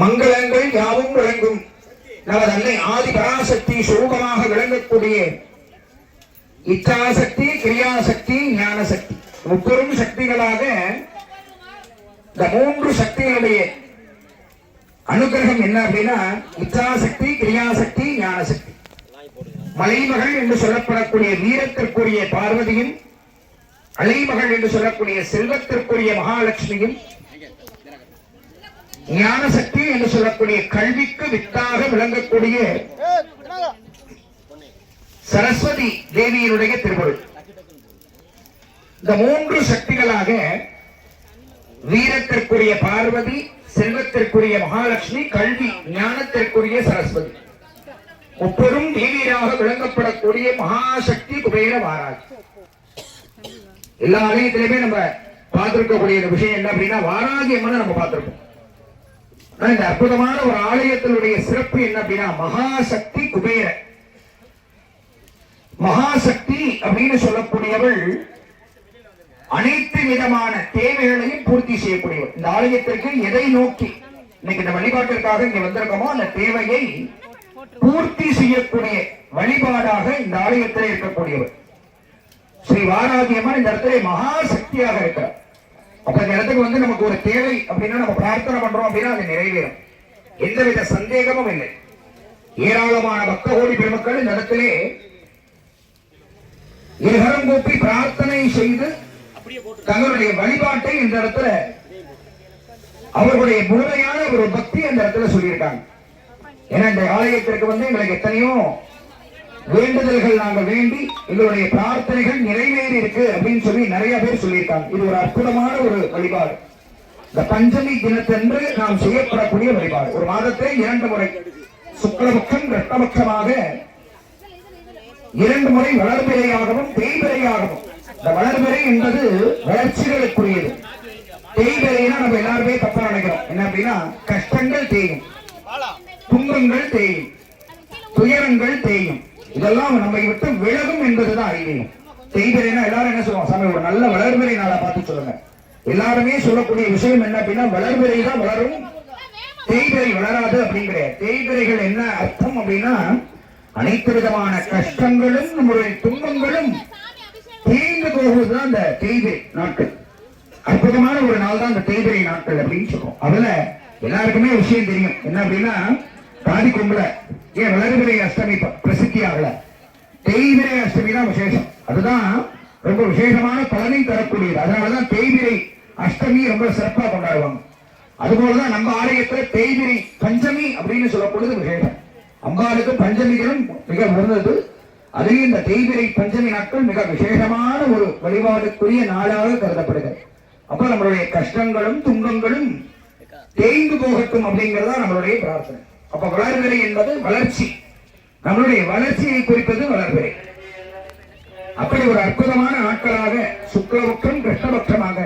மங்களங்கள் யாவும் விளங்கும் நமது அன்னை ஆதி பராசக்தி சுரூபமாக விளங்கக்கூடிய இச்சாசக்தி, கிரியாசக்தி, ஞான சக்தி, முப்பெரும் சக்திகளாக இந்த மூன்று சக்திகளுடைய அனுகிரகம் என்ன அப்படின்னா இச்சாசக்தி, கிரியாசக்தி, ஞான சக்தி. மலைமகள் என்று சொல்லப்படக்கூடிய வீரத்திற்குரிய பார்வதியும், அலைமகள் என்று சொல்லக்கூடிய செல்வத்திற்குரிய மகாலட்சுமியும், ஞான சக்தி என்று சொல்லக்கூடிய கல்விக்கு வித்தாக விளங்கக்கூடிய சரஸ்வதி தேவியினுடைய திருவருள். இந்த மூன்று சக்திகளாக வீரத்திற்குரிய பார்வதி, செல்வத்திற்குரிய மகாலட்சுமி, கல்வி ஞானத்திற்குரிய சரஸ்வதி, முப்பெரும் தேவியராக விளங்கப்படக்கூடிய மகாசக்தி குபேர வாராகி. எல்லா ஆலயத்திலுமே நம்ம பார்த்திருக்கக்கூடிய விஷயம் என்ன அப்படின்னா வாராகி அம்மனை நம்ம பார்த்திருக்கோம். இந்த அற்புதமான ஒரு ஆலயத்தினுடைய சிறப்பு என்ன அப்படின்னா மகாசக்தி குபேர. மகாசக்தி அப்படின்னு சொல்லக்கூடியவள் அனைத்து விதமான தேவைகளையும் பூர்த்தி செய்யக்கூடியவள். இந்த ஆலயத்திற்கு எதை நோக்கி இன்னைக்கு இந்த வழிபாட்டிற்காக இங்க வந்திருக்கோமோ அந்த தேவையை பூர்த்தி செய்யக்கூடிய வழிபாடாக இந்த ஆலயத்தில் இருக்கக்கூடியவர் ஸ்ரீ வாராகி அம்மன் இந்த இடத்துல மகாசக்தியாக இருக்கிறார். அப்ப இந்த இடத்துக்கு வந்து நமக்கு ஒரு தேவை அப்படின்னா நம்ம பிரார்த்தனை பண்றோம் அப்படின்னா அது நிறைவேறும், எந்தவித சந்தேகமும் இல்லை. ஏராளமான பக்த கோடி பெருமக்கள் இந்த இடத்திலே இருகரம் கூப்பி பிரார்த்தனை செய்து தங்களுடைய வழிபாட்டை இந்த இடத்துல அவர்களுடைய முழுமையான ஒரு பக்தி அந்த இடத்துல சொல்லியிருக்காங்க. ஏன்னா இந்த ஆலயத்திற்கு வந்து எங்களுக்கு எத்தனையோ வேண்டுதல்கள் நாங்கள் வேண்டி எங்களுடைய பிரார்த்தனைகள் நிறைவேறி இருக்கு அப்படின்னு சொல்லி நிறைய பேர் சொல்லியிருக்காங்க. இது ஒரு அற்புதமான ஒரு வழிபாடு. இந்த பஞ்சமி தினத்தன்று நாம் செய்யப்படக்கூடிய வழிபாடு. ஒரு மாதத்தை 2 முறை சுக்லபக்ஷம் ரத்தபக்ஷமாக 2 முறை வளர்பிறையாகவும் தேய்பிறையாகவும். இந்த வளர்பிறை என்பது வளர்ச்சிகளுக்குரியது. தேய்பிறைனா நம்ம எல்லாருமே தப்பா நினைக்கிறோம். என்ன அப்படின்னா கஷ்டங்கள் தேயும், துன்பங்கள் தேயும், துயரங்கள் தேயும், இதெல்லாம் நம்மை விட்டு விலகும் என்பதுதான் அறிவியும். தேய்பிறைனா எல்லாரும் என்ன சொல்லுவாங்க, சாமி ஒரு நல்ல வளர்பிறை நாளா பார்த்து சொல்லுங்க. எல்லாருமே சொல்லக்கூடிய விஷயம் என்ன அப்படின்னா வளர்பிறை தான் வளரும், தேய்பிறை வளராது அப்படிங்கிற. தேய்பிறைகள் என்ன அர்த்தம் அப்படின்னா அனைத்து விதமான கஷ்டங்களும் நம்முடைய துன்பங்களும் தேய்ந்து போகுதுதான் இந்த தேய்பிறை நாட்கள். அற்புதமான ஒரு நாள் தான் இந்த தேய்பிறை நாட்கள் அப்படின்னு சொல்றோம். அதுல எல்லாருக்குமே விஷயம் தெரியும் என்ன அப்படின்னா காதி கும்பல ஏன் வளர்பிறை அஷ்டமி பிரசித்தி ஆகல, தேய்பிறை அஷ்டமி தான் விசேஷம். அதுதான் ரொம்ப விசேஷமான பலனை தரக்கூடியது. அதனாலதான் தேய்பிறை அஷ்டமி ரொம்ப சிறப்பா கொண்டாடுவாங்க. அதுபோலதான் நம்ம ஆலயத்துல தேய்பிறை பஞ்சமி அப்படின்னு சொல்லக்கூடியது விசேஷம். அம்பாளுக்கு பஞ்சமிகளும் மிக உயர்ந்தது. அதுலேயும் இந்த தேய்பிறை பஞ்சமி நாட்கள் மிக விசேஷமான ஒரு வழிபாடுக்குரிய நாளாக கருதப்படுகிறது. அப்ப நம்மளுடைய கஷ்டங்களும் துன்பங்களும் தேய்ந்து போகட்டும் அப்படிங்கிறதா நம்மளுடைய பிரார்த்தனை. அப்ப வளர்பிறை என்பது வளர்ச்சி, நம்மளுடைய வளர்ச்சியை குறிப்பது வளர்பிறை. அப்படி ஒரு அற்புதமான நாட்களாக சுக்லபக்ஷம் கிருஷ்ணபக்ஷமாக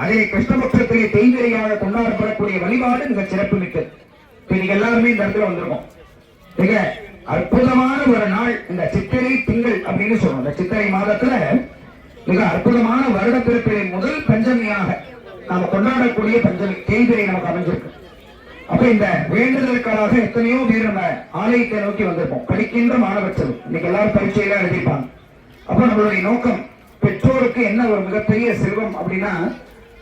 அதே கிருஷ்ணபக்ஷத்திலே தேய்பிறையாக கொண்டாடப்படக்கூடிய வழிபாடு மிக சிறப்பு மிக்கது. நீங்க எல்லாருமே இந்த இடத்துல வந்திருக்கோம். மிக அற்புதமான ஒரு நாள் இந்த சித்திரை திங்கள் அப்படின்னு சொல்றோம். இந்த சித்திரை மாதத்துல மிக அற்புதமான வருடப்பிறப்பிலே முதல் பஞ்சமியாக நாம கொண்டாடக்கூடிய பஞ்சமி தேய்பிறை நமக்கு அமைஞ்சிருக்கு. அப்ப இந்த வேண்டுதலுக்காக எத்தனையோ பேர் நம்ம ஆலயத்தை நோக்கி வந்திருப்போம். படிக்கின்ற மாணவர்கள் இன்னைக்கு எல்லாரும் பரீட்சையில எழுதிப்பாங்க. அப்ப நம்மளுடைய நோக்கம் பெற்றோருக்கு என்ன ஒரு மிகப்பெரிய செல்வம் அப்படின்னா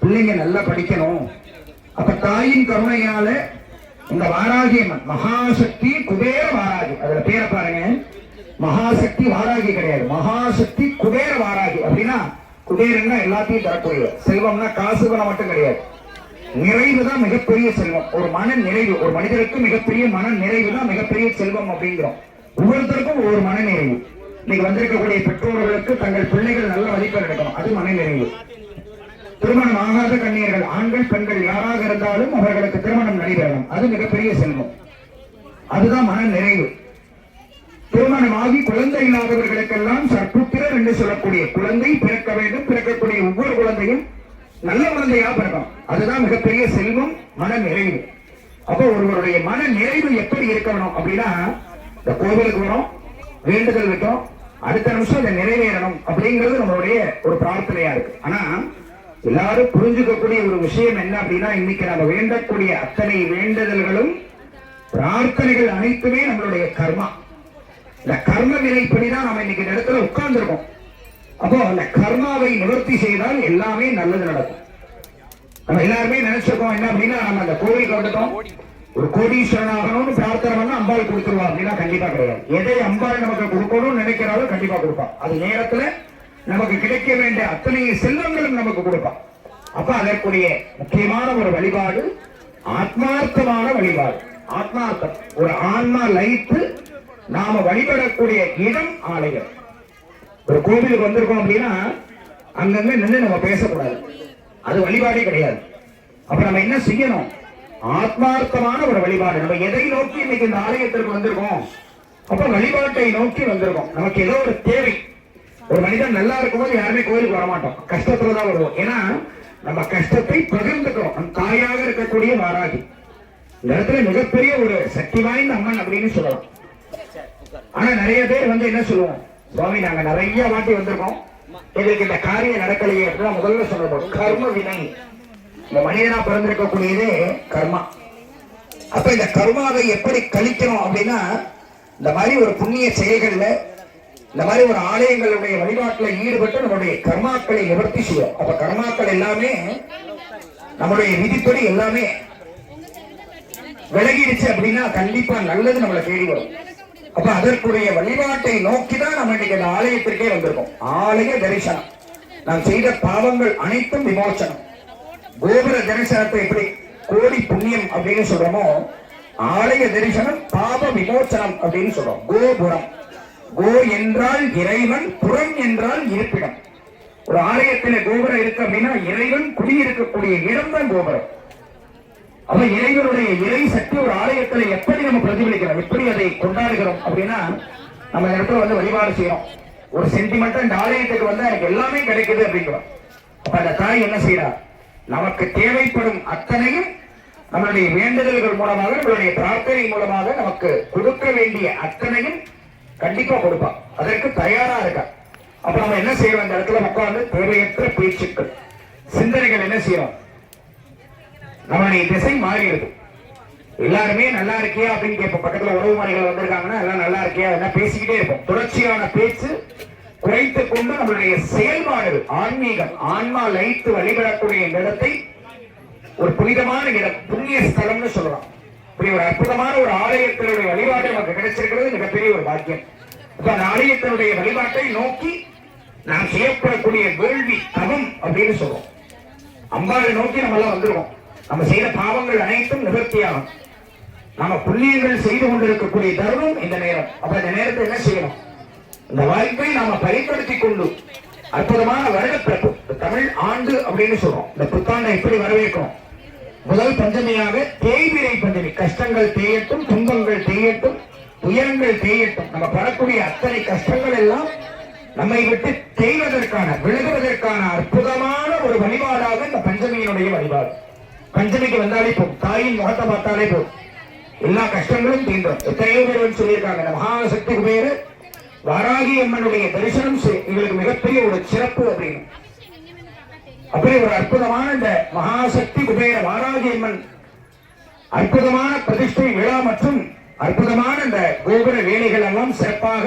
பிள்ளைங்க நல்லா படிக்கணும். அப்ப தாயின் கருணையால இந்த வாராகி அம்மன் மகாசக்தி குபேர வாராகி, அதுல பேரை பாருங்க, மகாசக்தி வாராகி கிடையாது, மகாசக்தி குபேர வாராகி. அப்படின்னா குபேரன்னா எல்லாத்தையும் தரக்கூடிய செல்வம்னா காசு பணம் மட்டும் கிடையாது, நிறைவு தான் மிகப்பெரிய செல்வம். ஒரு மன நிறைவு, ஒரு மனிதருக்கு மிகப்பெரிய மன நிறைவு தான் மிகப்பெரிய செல்வம் அப்படிங்கிறோம். ஒவ்வொருத்தருக்கும் ஒவ்வொரு மன நிறைவு. இன்னைக்கு வந்திருக்கக்கூடிய பெற்றோர்களுக்கு தங்கள் பிள்ளைகள் நல்ல மதிப்பெண் எடுக்கணும், அது மன நிறைவு. திருமணம் ஆகாத கன்னியர்கள் ஆண்கள் பெண்கள் யாராக இருந்தாலும் அவர்களுக்கு திருமணம் நடைபெறணும், அது மிகப்பெரிய செல்வம், அதுதான் மன நிறைவு. திருமணமாகி குழந்தை இல்லாதவர்களுக்கெல்லாம் சற்புத்திரர் என்று சொல்லக்கூடிய குழந்தை பிறக்க வேண்டும், பிறக்கக்கூடிய ஒவ்வொரு குழந்தையும் நல்ல குழந்தையா பிறக்கும், அதுதான் மிகப்பெரிய செல்வம், மன நிறைவு. அப்போ ஒருவருடைய மன நிறைவு எப்படி இருக்கணும் அப்படின்னா இந்த கோவிலுக்கு வரும், வேண்டுதல் வைக்கும், அடுத்த நிமிஷம் இதை நிறைவேறணும் அப்படிங்கிறது நம்மளுடைய ஒரு பிரார்த்தனையா இருக்கு. ஆனா எல்லாரும் புரிஞ்சுக்கக்கூடிய ஒரு விஷயம் என்ன அப்படின்னா, இன்னைக்கு நம்ம வேண்டக்கூடிய அத்தனை வேண்டுதல்களும் பிரார்த்தனைகள் அனைத்துமே நம்மளுடைய கர்மா. இந்த கர்ம வினைப்படிதான் நம்ம இன்னைக்கு இந்த இடத்துல உட்கார்ந்து இருக்கோம். அப்போ அந்த கர்மாவை நிவர்த்தி செய்தால் எல்லாமே நல்லது நடக்கும். நம்ம எல்லாருமே நினைச்சிருக்கோம் என்ன அப்படின்னா, நம்ம அந்த கோவிலுக்கு வந்துட்டோம், ஒரு கோடீஸ்வரன் ஆகணும்னு பிரார்த்தனை பண்ணா அம்பாள் கொடுத்துருவா அப்படின்னா கண்டிப்பா கிடையாது. எதை அம்பாள் நமக்கு கொடுக்கணும்னு நினைக்கிறாலும் கண்டிப்பா கொடுப்பா. அது நேரத்துல நமக்கு கிடைக்க வேண்டிய அத்தனை செல்வங்களும் நமக்கு கொடுப்பான். அப்ப அதற்குரிய முக்கியமான ஒரு வழிபாடு ஆத்மார்த்தமான வழிபாடு. ஆத்மார்த்தம், ஒரு ஆன்மா லைத்து நாம வழிபடக்கூடிய இடம் ஆலயம். ஒரு கோவிலுக்கு வந்திருக்கோம் அப்படின்னா அங்கங்க நின்று நம்ம பேசக்கூடாது, அது வழிபாடே கிடையாது. அப்ப நம்ம என்ன செய்யணும்? ஆத்மார்த்தமான ஒரு வழிபாடு. நம்ம எதை நோக்கி இன்னைக்கு இந்த ஆலயத்திற்கு வந்திருக்கோம்? அப்ப வழிபாட்டை நோக்கி வந்திருக்கோம். நமக்கு ஏதோ ஒரு தேவை. ஒரு மனிதன் நல்லா இருக்கும்போது யாருமே கோயிலுக்கு வரமாட்டோம், கஷ்டத்துலதான் வருவோம். ஏன்னா நம்ம கஷ்டத்தை பகிர்ந்துக்கிறோம். நம் தாயாக இருக்கக்கூடிய வாராகி இந்த இடத்துல மிகப்பெரிய ஒரு சக்தி வாய்ந்த அம்மன் அப்படின்னு சொல்லலாம். ஆனா நிறைய பேர் வந்து என்ன சொல்லுவோம், சுவாமி நாங்க நிறைய வாட்டி வந்திருக்கோம், எங்களுக்கு இந்த காரியம் நடக்கலையே அப்படின்னா முதல்ல சொல்லணும். கர்ம வினை. இந்த மனிதனா பிறந்திருக்கக்கூடியதே கர்மா. அப்ப இந்த கர்மாவை எப்படி கழிக்கணும் அப்படின்னா, இந்த மாதிரி ஒரு புண்ணிய செயல்கள்ல, இந்த மாதிரி ஒரு ஆலயங்களுடைய வழிபாட்டில் ஈடுபட்டு நம்முடைய கர்மாக்களை நிவர்த்தி செய்யும். அப்ப கர்மாக்கள் எல்லாமே நம்முடைய விதிப்படி எல்லாமே விலகிடுச்சு அப்படின்னா கண்டிப்பா நல்லது நம்மளை தேடி வரும். அப்ப அதற்குரிய வழிபாட்டை நோக்கிதான் நம்ம இன்னைக்கு இந்த ஆலயத்திற்கே வந்திருக்கோம். ஆலய தரிசனம், நாம் செய்த பாவங்கள் அனைத்தும் விமோசனம். கோபுர தரிசனத்தை எப்படி கோடி புண்ணியம் அப்படின்னு சொல்றோமோ, ஆலய தரிசனம் பாவ விமோசனம் அப்படின்னு சொல்றோம். கோபுரம், கோ என்றால் இறைவன், புறம் என்றால் இருப்பிடம். ஒரு ஆலயத்தில கோபுரம் இருக்கு அப்படின்னா இறைவன் குடியிருக்கக்கூடிய இடம் தான் கோபுரம். அப்ப இறைவனுடைய இறை சக்தி ஒரு ஆலயத்துல எப்படி நம்ம பிரதிபலிக்கிறோம், எப்படி அதை கொண்டாடுகிறோம் அப்படின்னா, நம்ம இடத்துல வந்து வழிபாடு செய்யறோம். ஒரு சென்டிமெண்டா இந்த ஆலயத்துக்கு வந்து எனக்கு எல்லாமே கிடைக்குது அப்படிங்கிறோம். அப்ப அந்த தாய் என்ன செய்யறார்? நமக்கு தேவைப்படும் அத்தனையும் நம்மளுடைய வேண்டுதல்கள் மூலமாக, நம்மளுடைய பிரார்த்தனை மூலமாக நமக்கு கொடுக்க வேண்டிய அத்தனையும் கண்டிப்பா கொடுப்பான். அதற்கு தயாரா இருக்கா. அப்ப நம்ம என்ன செய்யறோம்? அந்த இடத்துல உட்கார்ந்து தேவையற்ற பேச்சுக்கள், சிந்தனைகள் என்ன செய்யறோம்? நம்மளுடைய திசை மாறி இருக்கு. எல்லாருமே நல்லா இருக்கியா அப்படின்னு கேட்போம். பக்கத்துல உறவு முறைகள் வந்திருக்காங்கன்னா எல்லாம் நல்லா இருக்கியா என்ன பேசிக்கிட்டே இருப்போம். தொடர்ச்சியான பேச்சு குறைத்துக் கொண்டு நம்மளுடைய செயல்பாடுகள், ஆன்மீகம், ஆன்மா லைத்து வழிபடக்கூடிய இந்த இடத்தை ஒரு புனிதமான இடம், புண்ணிய ஸ்தலம்னு சொல்லலாம். இப்படி ஒரு அற்புதமான ஒரு ஆலயத்தினுடைய வழிபாட்டை நமக்கு கிடைச்சிருக்கிறது மிகப்பெரிய ஒரு பாக்கியம். இப்ப அந்த ஆலயத்தினுடைய வழிபாட்டை நோக்கி நாம் செய்யப்படக்கூடிய வேள்வி தவம் அப்படின்னு சொல்றோம். அம்பாளை நோக்கி நம்ம எல்லாம் வந்துருவோம். நம்ம செய்த பாவங்கள் அனைத்தும் நிவர்த்தியாகும். நம்ம புண்ணியங்கள் செய்து கொண்டிருக்கக்கூடிய தர்மம் இந்த நேரம். அப்ப இந்த நேரத்தை என்ன செய்யணும்? இந்த வாய்ப்பை நாம பயன்படுத்திக் கொண்டு அற்புதமான வருடப்பிறப்பு, தமிழ் ஆண்டு அப்படின்னு சொல்றோம். இந்த புத்தாண்டை எப்படி வரவேற்கிறோம்? முதல் பஞ்சமியாக தேய்பிரை பஞ்சமி. கஷ்டங்கள் தேயட்டும், துன்பங்கள் தேயட்டும், துயரங்கள் தேயட்டும். நம்ம படக்கூடிய அத்தனை கஷ்டங்கள் எல்லாம் நம்மை விட்டு தேய்வதற்கான, விலகுவதற்கான அற்புதமான ஒரு வழிபாடாக இந்த பஞ்சமியினுடைய வழிபாடு. பஞ்சமிக்கு வந்தாலே போதும், தாயின் முகத்தை பார்த்தாலே போதும், எல்லா கஷ்டங்களும் தீண்டும். எத்தனையோ பேர் சொல்லியிருக்காங்க, இந்த மகாசக்தி குபேர வாராகி அம்மனுடைய தரிசனம் எங்களுக்கு மிகப்பெரிய ஒரு சிறப்பு அப்படின்னு. அப்படி ஒரு அற்புதமான இந்த மகாசக்தி குபேர வாராகி அம்மன் அற்புதமான பிரதிஷ்டை விழா மற்றும் அற்புதமான இந்த கோபுர வேலைகள் எல்லாம் சிறப்பாக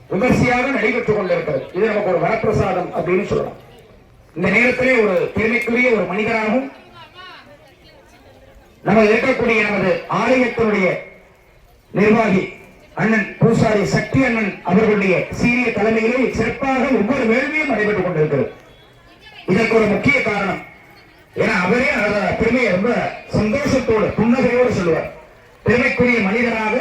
விமர்சையாக நடைபெற்றுக் கொண்டிருக்கிறது. இது நமக்கு ஒரு வரப்பிரசாதம் அப்படின்னு சொல்லலாம். இந்த நேரத்திலே ஒரு பெருமைக்குரிய ஒரு மனிதராகவும் நம்ம இருக்கக்கூடிய நமது ஆலயத்தினுடைய நிர்வாகி அண்ணன் பூசாரி சக்தி அண்ணன் அவர்களுடைய சீரிய தலைமையிலே சிறப்பாக ஒவ்வொரு வேள்வியும் நடைபெற்றுக் கொண்டிருக்கிறது. இதற்கு ஒரு முக்கிய காரணம், ஏன்னா அவரே பெருமையை ரொம்ப சந்தோஷத்தோடு புன்னகையோடு சொல்லுவார். பெருமைக்குரிய மனிதராக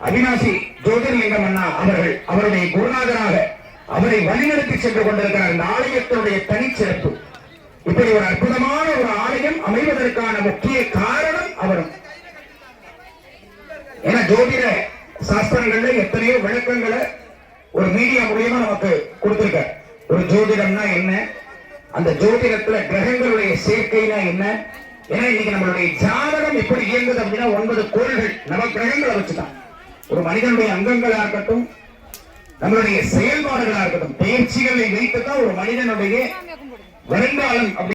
அவினாசி ஜோதிர்லிங்கம் அண்ணா அவர்கள் அவருடைய குருநாதராக அவரை வழிநடத்தி சென்று கொண்டிருக்கிறார். இந்த ஆலயத்தினுடைய தனிச்சிறப்பு, இப்படி ஒரு அற்புதமான ஒரு ஆலயம் அமைவதற்கான முக்கிய காரணம் அவரும். ஏன்னா ஜோதிட சாஸ்திரங்கள்ல எத்தனையோ விளக்கங்களை ஒரு மீடியா மூலியமா நமக்கு கொடுத்திருக்க. ஒரு ஜோதிடம்னா என்ன, அந்த ஜோதிடத்துல கிரகங்களுடைய சேர்க்கைனா என்ன, ஏன்னா இன்னைக்கு நம்மளுடைய ஜாதகம் எப்படி இயங்குது அப்படின்னா 9 கோள்கள் நவ கிரகங்களை வச்சுதான். ஒரு மனிதனுடைய அங்கங்களா இருக்கட்டும், நம்மளுடைய செயல்பாடுகளா இருக்கட்டும், பயிற்சிகளை வைத்துதான் ஒரு மனிதனுடைய வருங்காலம் அப்படி